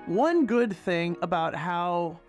one good thing about how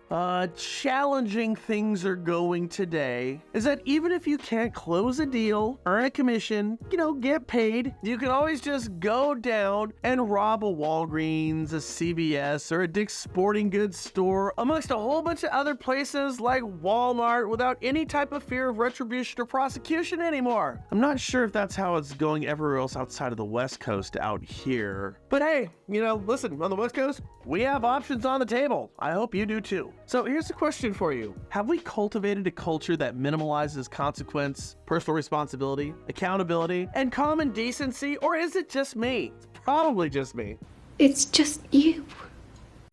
challenging things are going today is that even if you can't close a deal, earn a commission, get paid, you can always just go down and rob a Walgreens, a CVS, or a Dick's Sporting Goods store, amongst a whole bunch of other places like Walmart without any type of fear of retribution or prosecution anymore. I'm not sure if that's how it's going everywhere else outside of the West Coast out here. But hey, listen, on the West Coast, we have options on the table. I hope you do too. So here's a question for you. Have we cultivated a culture that minimalizes consequence, personal responsibility, accountability, and common decency, or is it just me? It's probably just me. It's just you.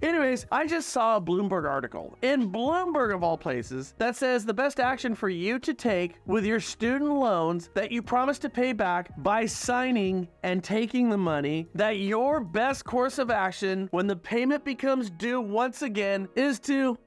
Anyways, I just saw a Bloomberg article, in Bloomberg of all places, that says the best action for you to take with your student loans that you promise to pay back by signing and taking the money, that your best course of action when the payment becomes due once again is to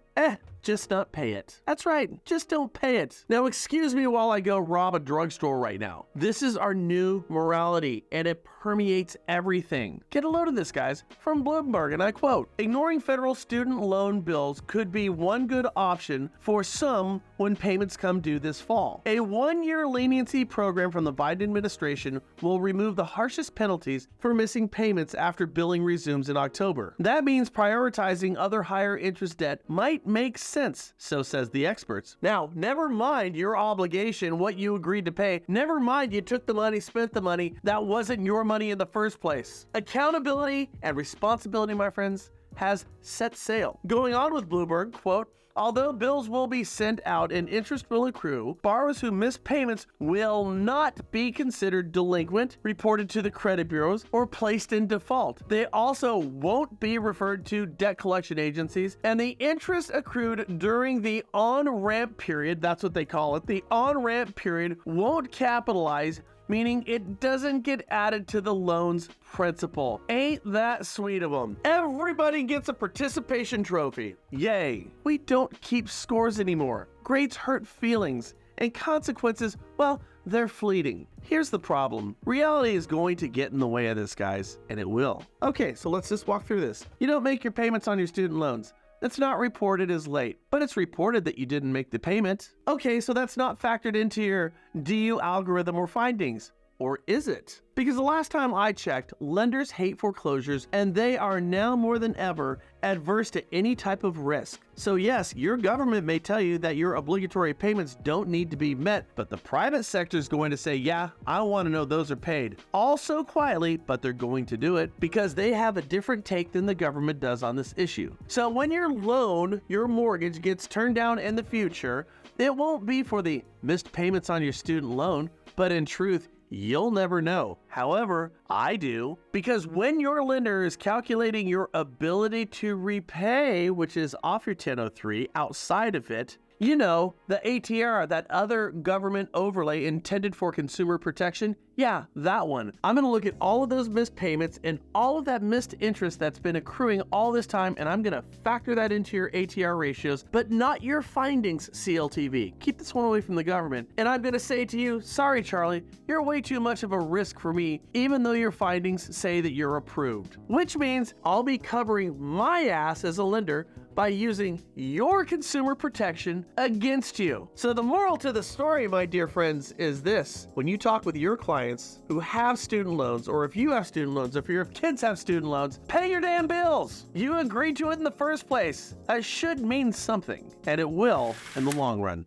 just not pay it. That's right, just don't pay it. Now excuse me while I go rob a drugstore right now. This is our new morality and it permeates everything. Get a load of this, guys, from Bloomberg, and I quote, "Ignoring federal student loan bills could be one good option for some when payments come due this fall. A one-year leniency program from the Biden administration will remove the harshest penalties for missing payments after billing resumes in October. That means prioritizing other higher interest debt might make sense, so says the experts." Now, never mind your obligation, what you agreed to pay. Never mind you took the money, spent the money. That wasn't your money in the first place. Accountability and responsibility, my friends, has set sail. Going on with Bloomberg, quote, "Although bills will be sent out and interest will accrue, borrowers who miss payments will not be considered delinquent, reported to the credit bureaus, or placed in default. They also won't be referred to debt collection agencies, and the interest accrued during the on-ramp period," that's what they call it, the on-ramp period, "won't capitalize, meaning it doesn't get added to the loan's principal." Ain't that sweet of them? Everybody gets a participation trophy. Yay. We don't keep scores anymore. Grades hurt feelings, and consequences, well, they're fleeting. Here's the problem. Reality is going to get in the way of this, guys, and it will. Okay, so let's just walk through this. You don't make your payments on your student loans. That's not reported as late, but it's reported that you didn't make the payment. Okay, so that's not factored into your DU algorithm or findings. Or is it? Because the last time I checked, lenders hate foreclosures and they are now more than ever adverse to any type of risk. So yes, your government may tell you that your obligatory payments don't need to be met, but the private sector is going to say, yeah, I want to know those are paid. Also quietly, but they're going to do it because they have a different take than the government does on this issue. So when your loan, your mortgage gets turned down in the future, it won't be for the missed payments on your student loan, but in truth, you'll never know. However, I do, because when your lender is calculating your ability to repay, which is off your 1003, outside of it, the ATR, that other government overlay intended for consumer protection, yeah, that one. I'm gonna look at all of those missed payments and all of that missed interest that's been accruing all this time, and I'm gonna factor that into your ATR ratios, but not your findings, CLTV. Keep this one away from the government. And I'm gonna say to you, sorry, Charlie, you're way too much of a risk for me, even though your findings say that you're approved. Which means I'll be covering my ass as a lender by using your consumer protection against you. So the moral to the story, my dear friends, is this. When you talk with your clients who have student loans, or if you have student loans, if your kids have student loans, pay your damn bills. You agreed to it in the first place. That should mean something, and it will in the long run.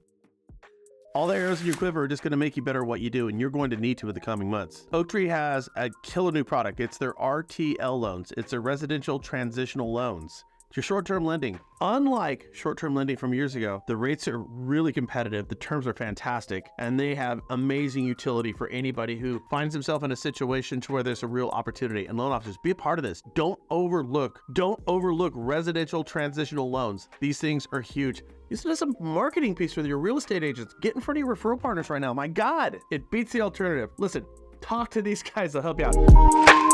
All the arrows in your quiver are just going to make you better at what you do, and you're going to need to in the coming months. Oaktree has a killer new product. It's their RTL loans. It's their residential transitional loans. It's your short-term lending. Unlike short-term lending from years ago, the rates are really competitive, the terms are fantastic, and they have amazing utility for anybody who finds himself in a situation to where there's a real opportunity. And loan officers, be a part of this. Don't overlook residential transitional loans. These things are huge. Use it as a marketing piece with your real estate agents. Get in front of your referral partners right now. My God, it beats the alternative. Listen, talk to these guys, they'll help you out.